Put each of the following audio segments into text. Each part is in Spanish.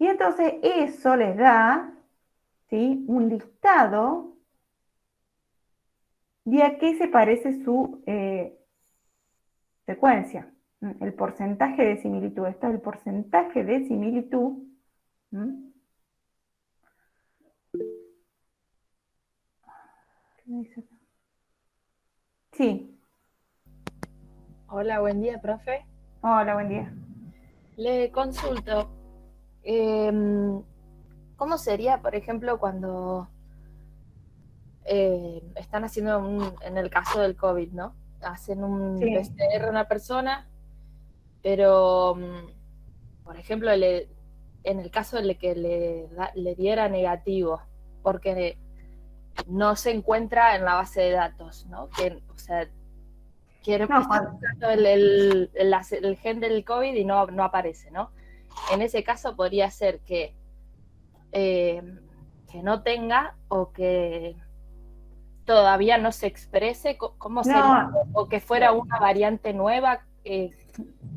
Y entonces eso les da, ¿sí?, un listado de a qué se parece su secuencia. El porcentaje de similitud. Esto es el porcentaje de similitud. ¿Qué me dice acá? Sí. Hola, buen día, profe. Hola, buen día. Le consulto, ¿cómo sería, por ejemplo, cuando están haciendo, en el caso del COVID, ¿no? Hacen un Sí. PCR a una persona, pero, por ejemplo, en el caso de que le diera negativo, porque no se encuentra en la base de datos, ¿no? O sea, No, está buscando el gen del COVID y no aparece, ¿no? En ese caso podría ser que no tenga o que todavía no se exprese, ¿cómo sería? no, O que fuera una variante nueva, ahí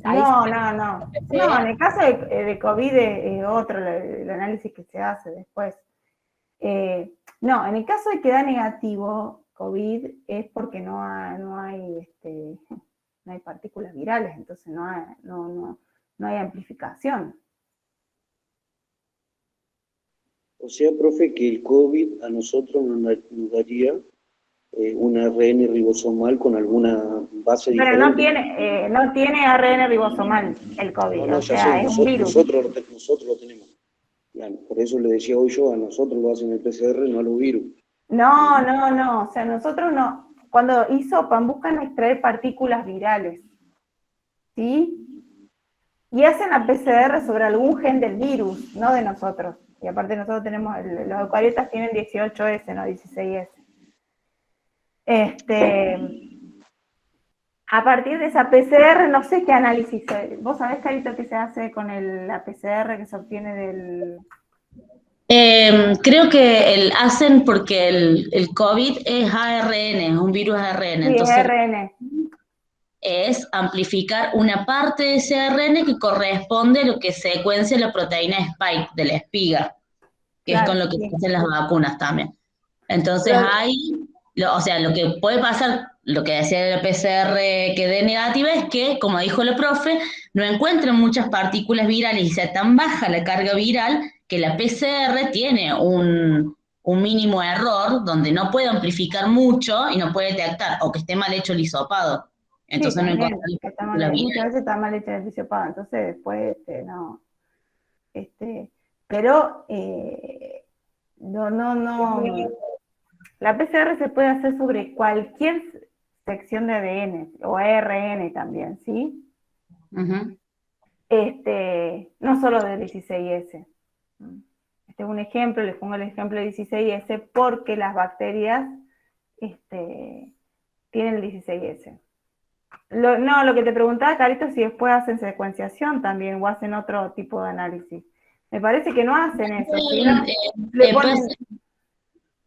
no, se no, no. No, en PCR. el caso de COVID es otro el análisis que se hace después. No, en el caso de que da negativo COVID es porque no hay partículas virales, entonces no hay amplificación. O sea, profe, que el COVID a nosotros nos daría un ARN ribosomal con alguna base Pero diferente. no tiene ARN ribosomal el No, COVID, no, o ya sé, sea, es un virus. nosotros lo tenemos. Claro, por eso le decía hoy yo, a nosotros lo hacen el PCR, no a los virus. No, o sea, nosotros no, cuando hisopan buscan extraer partículas virales, ¿sí? Y hacen la PCR sobre algún gen del virus, no de nosotros. Y aparte nosotros tenemos, los eucariotas tienen 18S, no 16S. A partir de esa PCR, no sé qué análisis. ¿Vos sabés, Carito, qué se hace con la PCR que se obtiene del...? Creo que hacen porque el COVID es ARN, es un virus ARN, Sí, es entonces RN. es amplificar una parte de ese ARN que corresponde a lo que secuencia la proteína spike de la espiga, que es con Claro, lo que se sí. hacen las vacunas también. Entonces Pero, hay, o sea, lo que puede pasar, lo que decía la PCR que dé negativa es que, como dijo la profe, no encuentran muchas partículas virales y sea tan baja la carga viral que la PCR tiene un mínimo error donde no puede amplificar mucho y no puede detectar, o que esté mal hecho el hisopado. sí, Entonces no encuentran también, que está partículas muchas virales. veces está mal hecho el disopado, entonces después, no. Pero, no. La PCR se puede hacer sobre cualquier sección de ADN o ARN también, ¿sí? Uh-huh. No solo de 16S. Este es un ejemplo, les pongo el ejemplo de 16S porque las bacterias tienen el 16S. Lo que te preguntaba, Carito, si después hacen secuenciación también o hacen otro tipo de análisis. Me parece que no hacen eso, sino le ponen,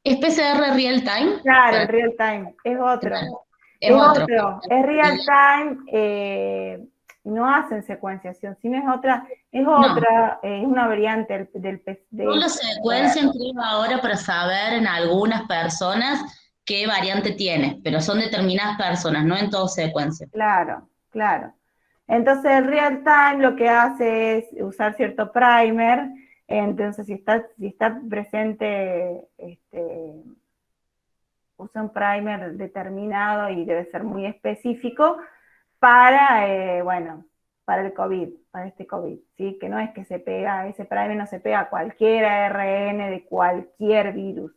¿Es PCR real time? claro, el real time, es otro. Es otro. Es real time, no hacen secuenciación, sino No, es una variante del solo PCR. secuencian, creo, ahora para saber en algunas personas qué variante tiene, pero son determinadas personas, no en todo secuencia. Claro. Entonces el real time lo que hace es usar cierto primer, entonces si está presente, usa un primer determinado y debe ser muy específico para el COVID, para este COVID, ¿sí? Que no es que se pega, ese primer no se pega a cualquier ARN de cualquier virus,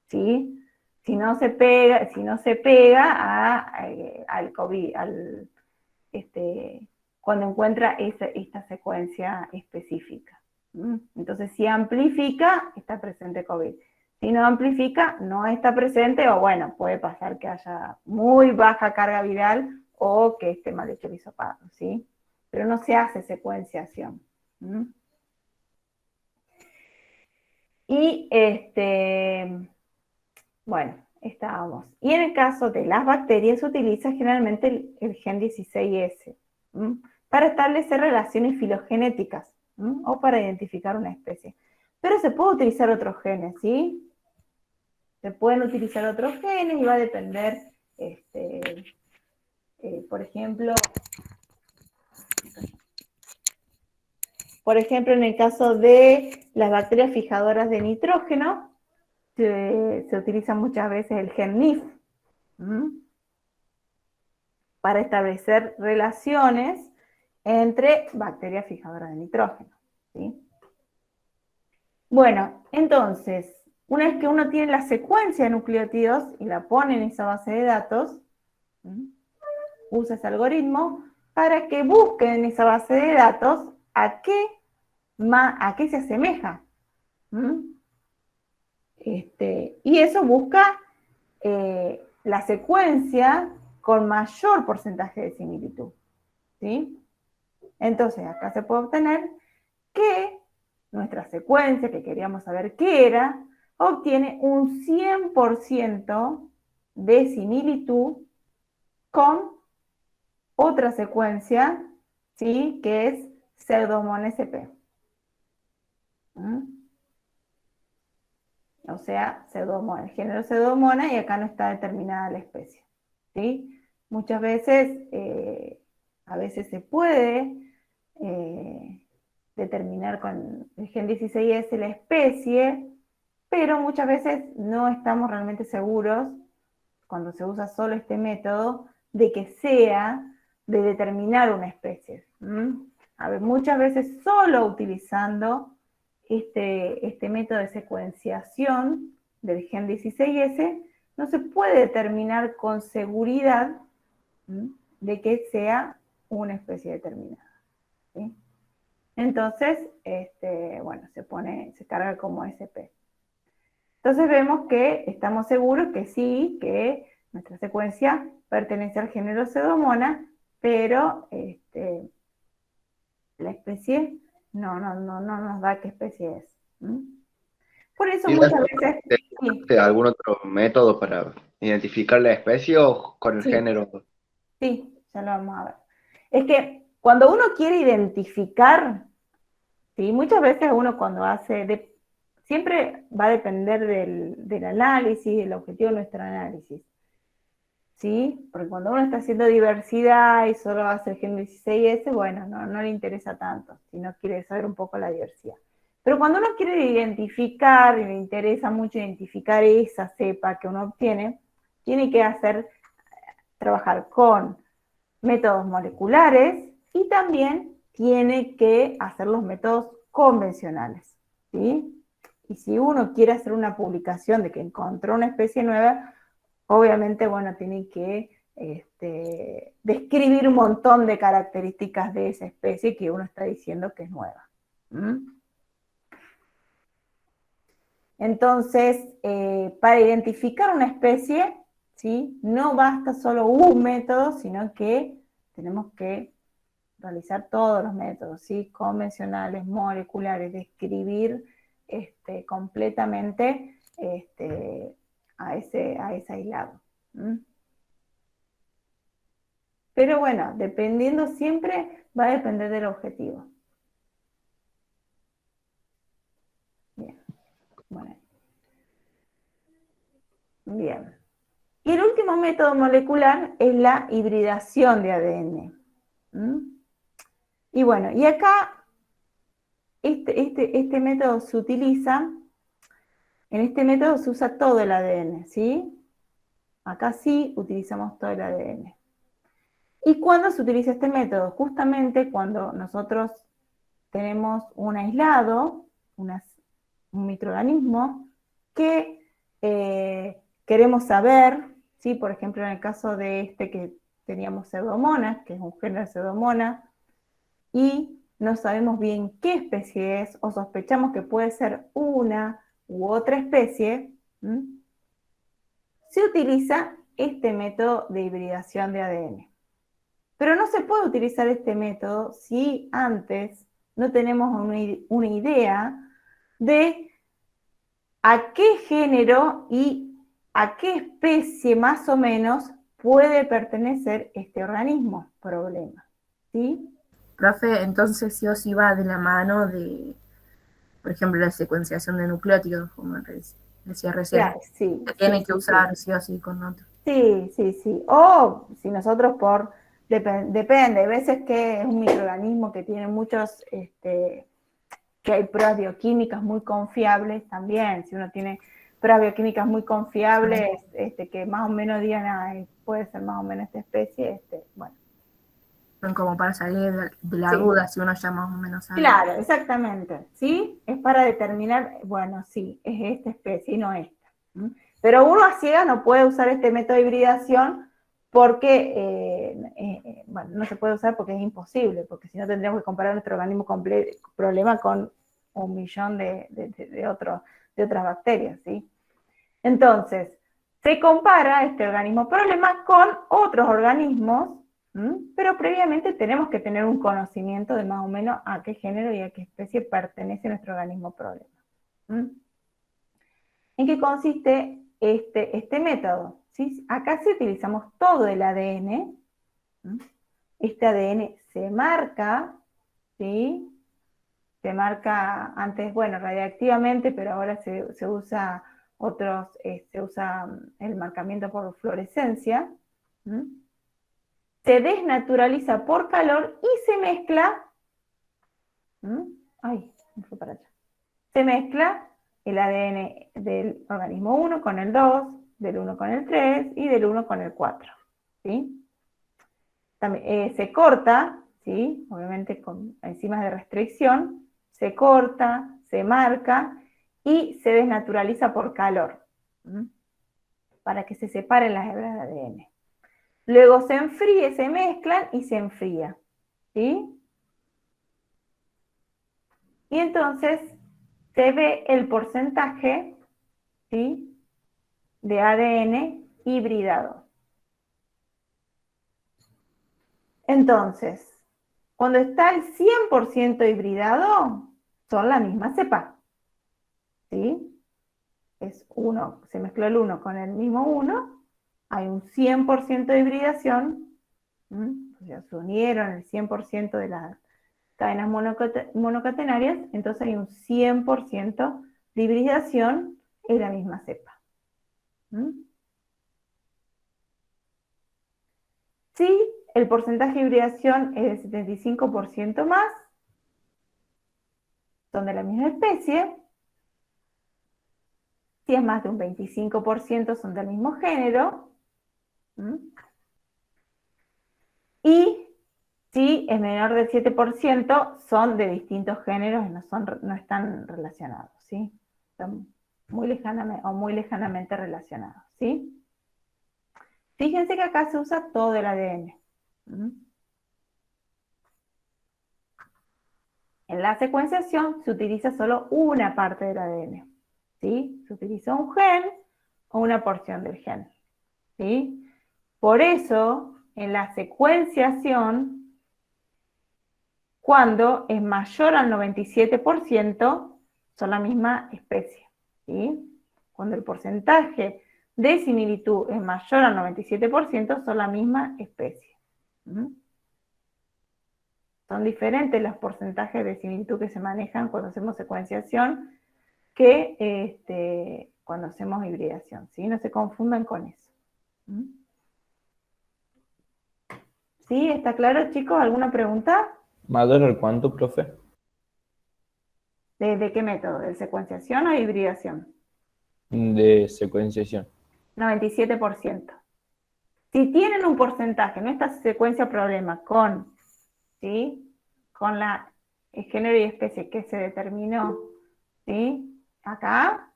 ¿sí? Si no se pega al COVID, cuando encuentra esta secuencia específica. Entonces, si amplifica, está presente COVID. Si no amplifica, no está presente, o bueno, puede pasar que haya muy baja carga viral o que esté mal hecho el hisopado, ¿sí? Pero no se hace secuenciación. Y bueno, estábamos. Y en el caso de las bacterias se utiliza generalmente el gen 16S para establecer relaciones filogenéticas. o para identificar una especie. Pero se puede utilizar otros genes, ¿sí? Se pueden utilizar otros genes y va a depender, por ejemplo, en el caso de las bacterias fijadoras de nitrógeno, se utiliza muchas veces el gen NIF para establecer relaciones entre bacterias fijadoras de nitrógeno, ¿sí? Bueno, entonces, una vez que uno tiene la secuencia de nucleótidos y la pone en esa base de datos, usa ese algoritmo para que busque en esa base de datos a qué se asemeja. Y eso busca la secuencia con mayor porcentaje de similitud, ¿sí? Entonces, acá se puede obtener que nuestra secuencia, que queríamos saber qué era, obtiene un 100% de similitud con otra secuencia, ¿sí? Que es Pseudomonas sp. O sea, el género Pseudomonas, y acá no está determinada la especie, ¿sí? Muchas veces, a veces se puede determinar con el gen 16S la especie, pero muchas veces no estamos realmente seguros, cuando se usa solo este método, de que sea de determinar una especie. A ver, muchas veces solo utilizando este método de secuenciación del gen 16S no se puede determinar con seguridad de que sea una especie determinada, ¿sí? Entonces, bueno, se carga como SP. Entonces vemos que estamos seguros que sí, que nuestra secuencia pertenece al género Pseudomonas, pero la especie no nos da qué especie es. Por eso ¿Y muchas veces... Sí, algún otro método para identificar la especie o con el sí, género? sí, ya lo vamos a ver. Es que cuando uno quiere identificar, ¿sí? Muchas veces uno cuando siempre va a depender del análisis, del objetivo de nuestro análisis, ¿sí? Porque cuando uno está haciendo diversidad y solo hace el gen 16S, bueno, no le interesa tanto, sino quiere saber un poco la diversidad. Pero cuando uno quiere identificar, y le interesa mucho identificar esa cepa que uno obtiene, tiene que trabajar con métodos moleculares y también tiene que hacer los métodos convencionales, ¿sí? Y si uno quiere hacer una publicación de que encontró una especie nueva, obviamente, bueno, tiene que describir un montón de características de esa especie que uno está diciendo que es nueva. Entonces, para identificar una especie, ¿sí? No basta solo un método, sino que tenemos que realizar todos los métodos, ¿sí? Convencionales, moleculares, describir completamente a ese aislado. Pero bueno, dependiendo siempre, va a depender del objetivo. Bien. Bueno. Bien. Y el último método molecular es la hibridación de ADN. Y bueno, y acá este método se utiliza, en este método se usa todo el ADN, ¿sí? Acá sí utilizamos todo el ADN. ¿Y cuándo se utiliza este método? Justamente cuando nosotros tenemos un aislado, un microorganismo, que queremos saber, ¿sí? Por ejemplo, en el caso de que teníamos Pseudomonas, que es un género de Pseudomonas, y no sabemos bien qué especie es, o sospechamos que puede ser una u otra especie, se utiliza este método de hibridación de ADN. Pero no se puede utilizar este método si antes no tenemos una idea de a qué género y a qué especie más o menos puede pertenecer este organismo problema, ¿sí? Profe, entonces sí o sí va de la mano de, por ejemplo, la secuenciación de nucleótidos, como decía recién. Claro, sí, Se sí, tiene que sí, sí. usar sí o sí con otro. Sí, sí, sí. O si nosotros depende, hay veces que es un microorganismo que tiene muchos, que hay pruebas bioquímicas muy confiables también. Si uno tiene pruebas bioquímicas muy confiables, que más o menos digan, puede ser más o menos esta especie, bueno. Como para salir de la Sí, duda, si uno ya más o menos sabe. claro, exactamente. ¿Sí? Es para determinar, bueno, sí, es esta especie y no esta. ¿Mm? Pero uno a ciegas no puede usar este método de hibridación porque, bueno, no se puede usar porque es imposible, porque si no tendríamos que comparar nuestro organismo problema con 1 millón de otras bacterias, ¿sí? Entonces, se compara este organismo problema con otros organismos, pero previamente tenemos que tener un conocimiento de más o menos a qué género y a qué especie pertenece nuestro organismo problema. ¿En qué consiste este método? ¿Sí? Acá sí utilizamos todo el ADN. Este ADN se marca, ¿sí? Se marca antes, bueno, radiactivamente, pero ahora se usa se usa el marcamiento por fluorescencia. Se desnaturaliza por calor y se mezcla. Ay, me fue para allá. Se mezcla el ADN del organismo 1 con el 2, del 1 con el 3 y del 1 con el 4. ¿Sí? También, se corta, ¿sí? Obviamente con enzimas de restricción, se corta, se marca y se desnaturaliza por calor, para que se separen las hebras de ADN. Luego se enfríe, se mezclan y se enfría, ¿sí? Y entonces se ve el porcentaje, ¿sí?, de ADN hibridado. Entonces, cuando está el 100% hibridado, son la misma cepa, ¿sí? Es uno, se mezcló el 1 con el mismo 1, hay un 100% de hibridación, o sea, se unieron el 100% de las cadenas monocatenarias, entonces hay un 100% de hibridación en la misma cepa. Si el porcentaje de hibridación es de 75% más, son de la misma especie. Si es más de un 25%, son del mismo género. Y si es menor del 7%, son de distintos géneros y no están relacionados, ¿sí? Están muy lejanamente relacionados, ¿sí? Fíjense que acá se usa todo el ADN. En la secuenciación se utiliza solo una parte del ADN, ¿sí? Se utiliza un gen o una porción del gen, ¿sí? Por eso, en la secuenciación, cuando es mayor al 97%, son la misma especie, ¿sí? Cuando el porcentaje de similitud es mayor al 97%, son la misma especie. Son diferentes los porcentajes de similitud que se manejan cuando hacemos secuenciación que cuando hacemos hibridación, ¿sí? No se confundan con eso. ¿Sí? ¿Está claro, chicos? ¿Alguna pregunta? ¿Mayor al cuánto, profe? ¿De qué método? ¿De secuenciación o hibridación? De secuenciación. 97%. Si tienen un porcentaje, no esta secuencia problema, ¿sí?, con el género y especie que se determinó, ¿sí?, acá,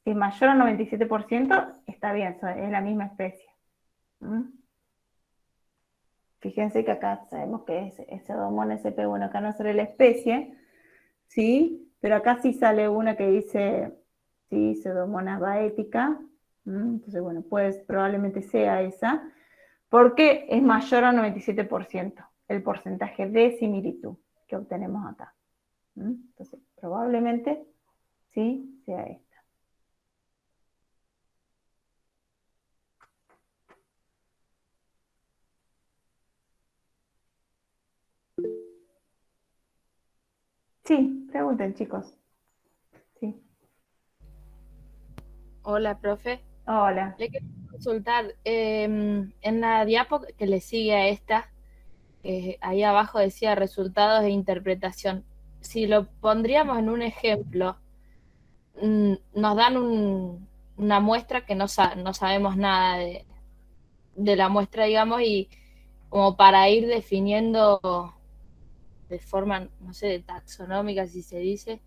si es mayor al 97%, está bien, es la misma especie. Fíjense que acá sabemos que es Pseudomonas sp1, acá no sale la especie, ¿sí? Pero acá sí sale una que dice, sí, Pseudomonas baetica. Entonces, bueno, pues probablemente sea esa, porque es mayor al 97% el porcentaje de similitud que obtenemos acá. Entonces, probablemente sí sea esta. Sí, pregunten, chicos. Sí. Hola, profe. Hola. Le quiero consultar, en la diapo que le sigue a esta, ahí abajo decía resultados e interpretación. Si lo pondríamos en un ejemplo, nos dan una muestra que no sabemos nada de la muestra, digamos, y como para ir definiendo de forma, no sé, taxonómica, si se dice,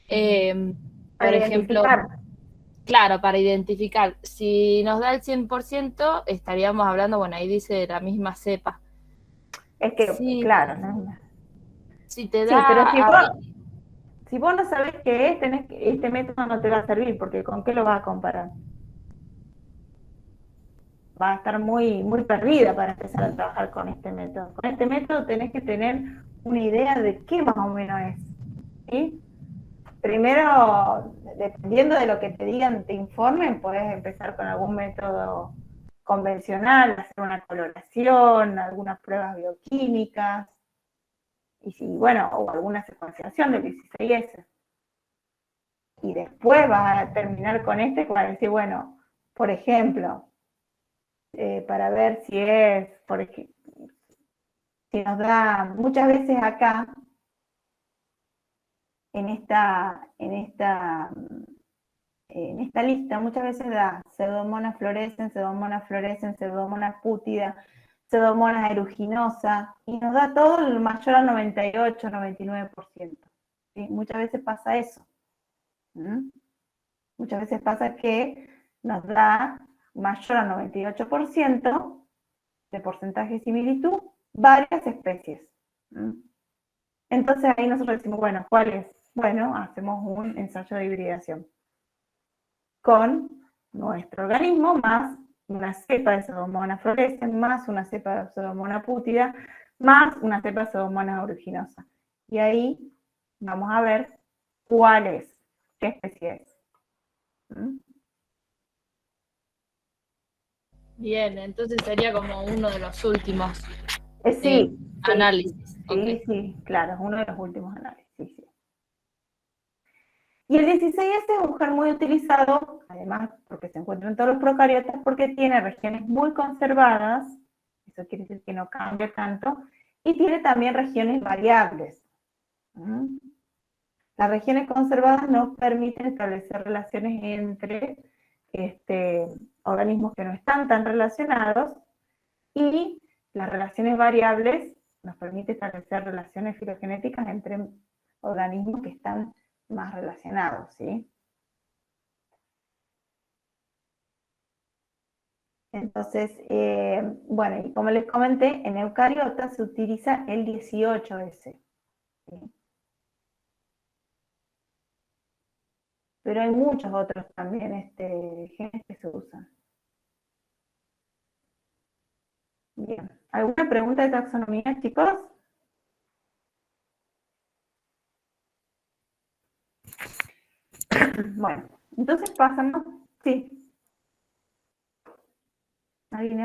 por Para ejemplo, identificar. claro, para identificar. Si nos da el 100%, estaríamos hablando, bueno, ahí dice de la misma cepa. Es que, Si, claro, ¿no? si te Sí, pero da ahí, si vos no sabés qué es, este método no te va a servir, porque ¿con qué lo vas a comparar? Va a estar muy perdida para empezar a trabajar con este método. Con este método tenés que tener una idea de qué más o menos es. ¿Sí? Primero, dependiendo de lo que te digan, te informen, podés empezar con algún método convencional, hacer una coloración, algunas pruebas bioquímicas, y si, bueno, o alguna secuenciación del 16S. Y después vas a terminar con este, para decir, bueno, por ejemplo, para ver si es, si nos da, muchas veces acá, en esta lista, muchas veces da Pseudomonas fluorescens, Pseudomonas fluorescens, Pseudomonas pútida, Pseudomonas aeruginosa, y nos da todo el mayor al 98, 99%. ¿Sí? Muchas veces pasa eso. ¿Mm? Muchas veces pasa que nos da mayor al 98% de porcentaje de similitud varias especies. ¿Mm? Entonces ahí nosotros decimos, bueno, ¿cuál es? Bueno, hacemos un ensayo de hibridación con nuestro organismo más una cepa de Pseudomonas fluorescens, más una cepa de Pseudomonas pútida, más una cepa de Pseudomonas aeruginosa. Y ahí vamos a ver cuál es, qué especie es. ¿Mm? bien, entonces sería como uno de los últimos Sí, análisis. Okay. sí, claro, es uno de los últimos análisis. Sí. Y el 16S es un gen muy utilizado, además porque se encuentra en todos los procariotas, porque tiene regiones muy conservadas, eso quiere decir que no cambia tanto, y tiene también regiones variables. ¿Mm? Las regiones conservadas nos permiten establecer relaciones entre organismos que no están tan relacionados, y las relaciones variables nos permiten establecer relaciones filogenéticas entre organismos que están más relacionados, ¿sí? Entonces, bueno, y como les comenté, en eucariotas se utiliza el 18S. ¿Sí? Pero hay muchos otros también genes que se usan. Bien, ¿alguna pregunta de taxonomía, chicos? Bueno, entonces pasamos, sí. ¿Alguien